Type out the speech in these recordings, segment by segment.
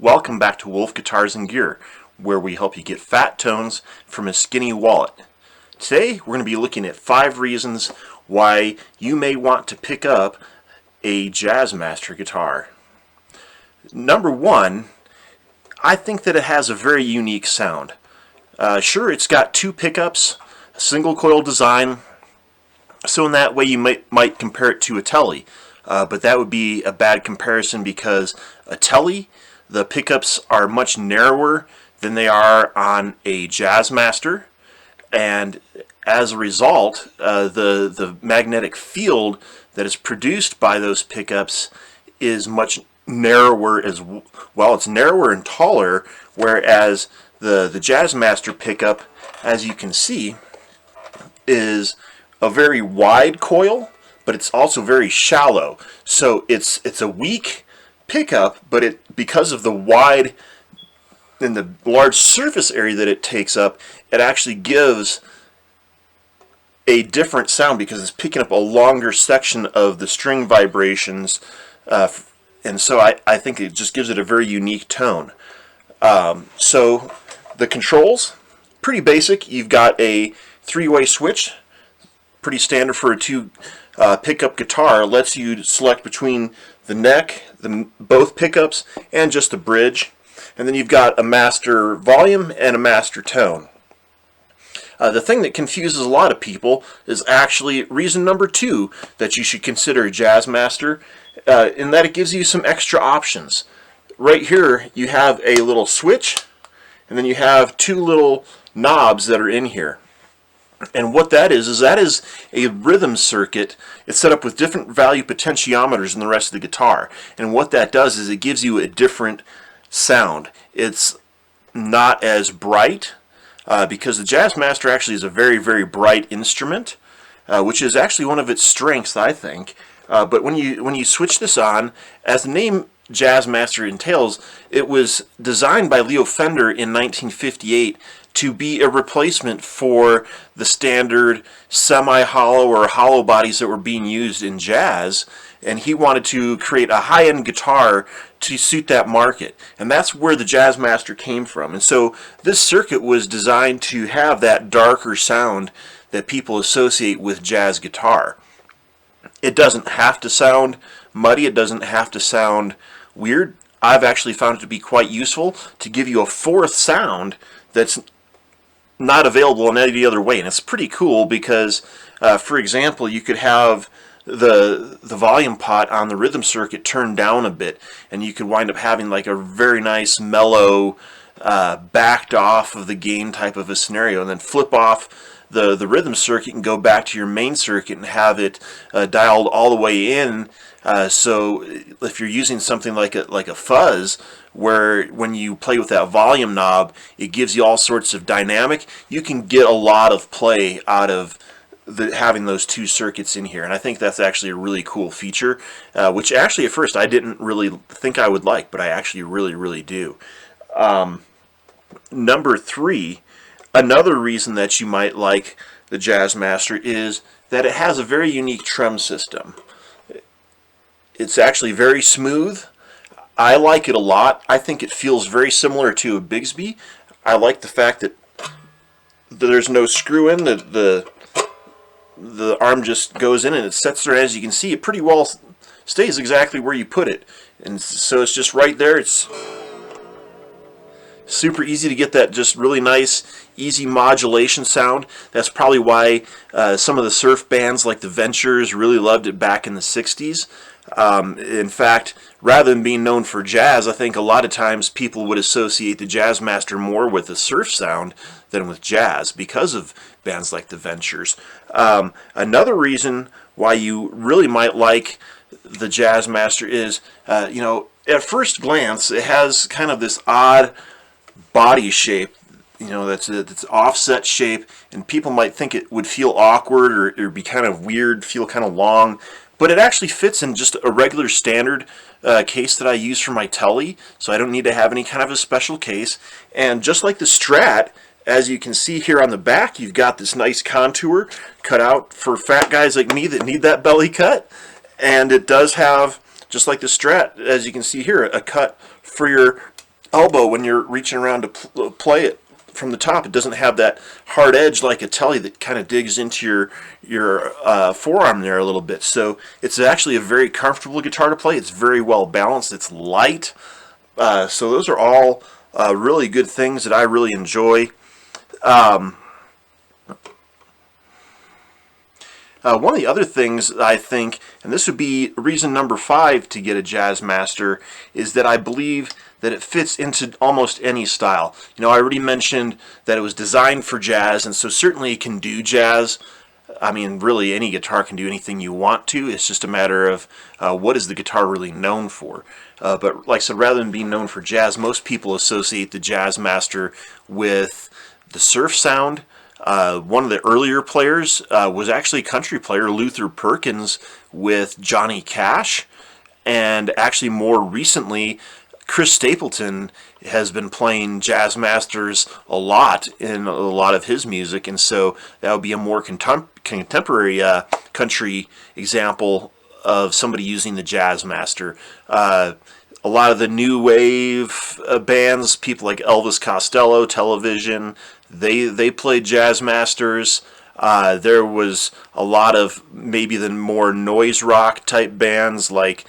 Welcome back to Wolf Guitars and Gear, where we help you get fat tones from a skinny wallet. Today we're going to be looking at 5 reasons why you may want to pick up a Jazzmaster guitar. Number 1, I think that it has a very unique sound. Sure, it's got 2 pickups, a single coil design, so in that way you might compare it to a Telly. But that would be a bad comparison because a Telly, the pickups are much narrower than they are on a Jazzmaster, and as a result, the magnetic field that is produced by those pickups is much narrower as well. It's narrower and taller, whereas the Jazzmaster pickup, as you can see, is a very wide coil, but it's also very shallow. So it's a weak pickup, but because of the wide and the large surface area that it takes up, it actually gives a different sound because it's picking up a longer section of the string vibrations, and so I think it just gives it a very unique tone. So the controls, pretty basic. You've got a 3-way switch, pretty standard for a 2 pickup guitar. It lets you select between the neck, both pickups, and just the bridge. And then you've got a master volume and a master tone. The thing that confuses a lot of people is actually reason number 2 that you should consider a Jazzmaster, in that it gives you some extra options. Right here you have a little switch, and then you have 2 little knobs that are in here. And what that is a rhythm circuit. It's set up with different value potentiometers than the rest of the guitar. And what that does is it gives you a different sound. It's not as bright because the Jazzmaster actually is a very, very bright instrument, which is actually one of its strengths, I think. But when you switch this on, as the name Jazzmaster entails, it was designed by Fender in 1958 to be a replacement for the standard semi-hollow or hollow bodies that were being used in jazz, and he wanted to create a high-end guitar to suit that market, and that's where the Jazzmaster came from. And so this circuit was designed to have that darker sound that people associate with jazz guitar. It doesn't have to sound muddy, it doesn't have to sound weird. I've actually found it to be quite useful to give you a 4th sound that's not available in any other way, and it's pretty cool because, for example, you could have the volume pot on the rhythm circuit turned down a bit, and you could wind up having like a very nice mellow, backed off of the gain type of a scenario, and then flip off the rhythm circuit and go back to your main circuit and have it dialed all the way in. So if you're using something like a fuzz, where when you play with that volume knob, it gives you all sorts of dynamic, you can get a lot of play out of having those 2 circuits in here. And I think that's actually a really cool feature, which actually at first I didn't really think I would like, but I actually really, really do. Number 3, another reason that you might like the Jazzmaster is that it has a very unique trem system. It's actually very smooth. I like it a lot. I think it feels very similar to a Bigsby. I like the fact that there's no screw in. The arm just goes in and it sets there. As you can see, it pretty well stays exactly where you put it. And so it's just right there. It's super easy to get that just really nice, easy modulation sound. That's probably why some of the surf bands like the Ventures really loved it back in the 60s. In fact, rather than being known for jazz, I think a lot of times people would associate the Jazzmaster more with the surf sound than with jazz because of bands like the Ventures. Another reason why you really might like the Jazzmaster is, at first glance, it has kind of this odd body shape, that's offset shape, and people might think it would feel awkward or be kind of weird, feel kind of long. But it actually fits in just a regular standard case that I use for my Telly, so I don't need to have any kind of a special case. And just like the Strat, as you can see here on the back, you've got this nice contour cut out for fat guys like me that need that belly cut. And it does have, just like the Strat, as you can see here, a cut for your elbow when you're reaching around to play it from the top. It doesn't have that hard edge like a telly that kind of digs into your forearm there a little bit. So it's actually a very comfortable guitar to play. It's very well balanced. It's light. So those are all really good things that I really enjoy. One of the other things that I think, and this would be reason number 5 to get a Jazzmaster, is that I believe that it fits into almost any style. You know, I already mentioned that it was designed for jazz, and so certainly it can do jazz. I mean, really, any guitar can do anything you want to. It's just a matter of what is the guitar really known for. But like I said, rather than being known for jazz, most people associate the Jazzmaster with the surf sound. One of the earlier players was actually a country player, Luther Perkins, with Johnny Cash. And actually more recently, Chris Stapleton has been playing Jazzmasters a lot in a lot of his music. And so that would be a more contemporary country example of somebody using the Jazzmaster. A lot of the new wave bands, people like Elvis Costello, Television, they played Jazzmasters. There was a lot of maybe the more noise rock type bands like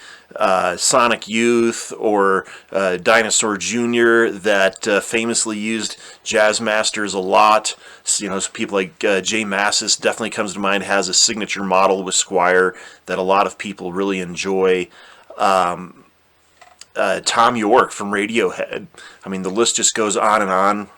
Sonic Youth or Dinosaur Jr. that famously used Jazzmasters a lot. So, you know, people like Jay Mascis definitely comes to mind, has a signature model with Squire that a lot of people really enjoy. Tom York from Radiohead. I mean, the list just goes on and on.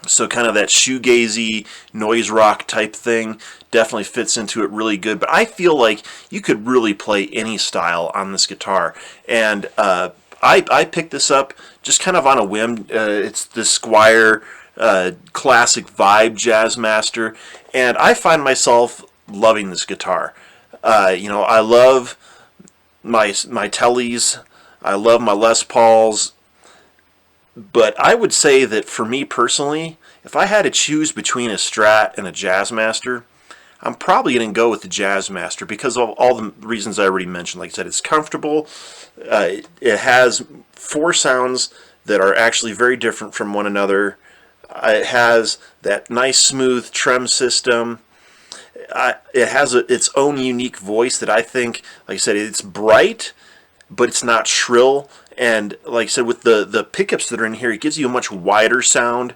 So kind of that shoegazy noise rock type thing definitely fits into it really good. But I feel like you could really play any style on this guitar. And I picked this up just kind of on a whim. It's the Squire classic vibe Jazzmaster. And I find myself loving this guitar. You know, I love my Tellys. I love my Les Pauls. But I would say that for me personally, if I had to choose between a Strat and a Jazzmaster, I'm probably going to go with the Jazzmaster because of all the reasons I already mentioned. Like I said, it's comfortable. It has 4 sounds that are actually very different from one another. It has that nice smooth trem system. It has its own unique voice that I think, like I said, it's bright, but it's not shrill. And like I said, with the pickups that are in here, it gives you a much wider sound.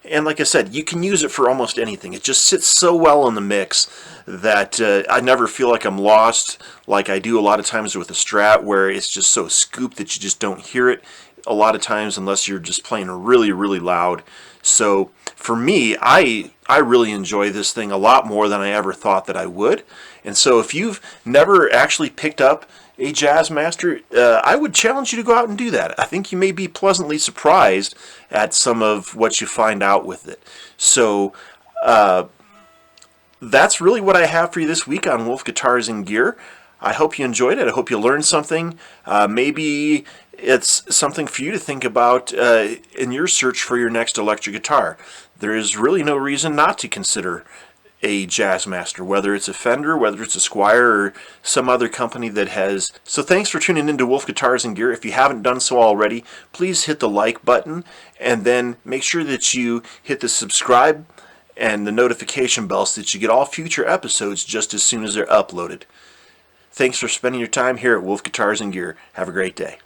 And like I said, you can use it for almost anything. It just sits so well in the mix that I never feel like I'm lost like I do a lot of times with a Strat, where it's just so scooped that you just don't hear it a lot of times unless you're just playing really, really loud. So for me, I really enjoy this thing a lot more than I ever thought that I would. And so if you've never actually picked up a Jazzmaster, I would challenge you to go out and do that. I think you may be pleasantly surprised at some of what you find out with it. So that's really what I have for you this week on Wolf Guitars and Gear. I hope you enjoyed it. I hope you learned something. Maybe it's something for you to think about in your search for your next electric guitar. There is really no reason not to consider a Jazzmaster, whether it's a Fender, whether it's a Squire, or some other company that has. So thanks for tuning into Wolf Guitars and Gear. If you haven't done so already, please hit the like button, and then make sure that you hit the subscribe and the notification bell so that you get all future episodes just as soon as they're uploaded. Thanks for spending your time here at Wolf Guitars and Gear. Have a great day.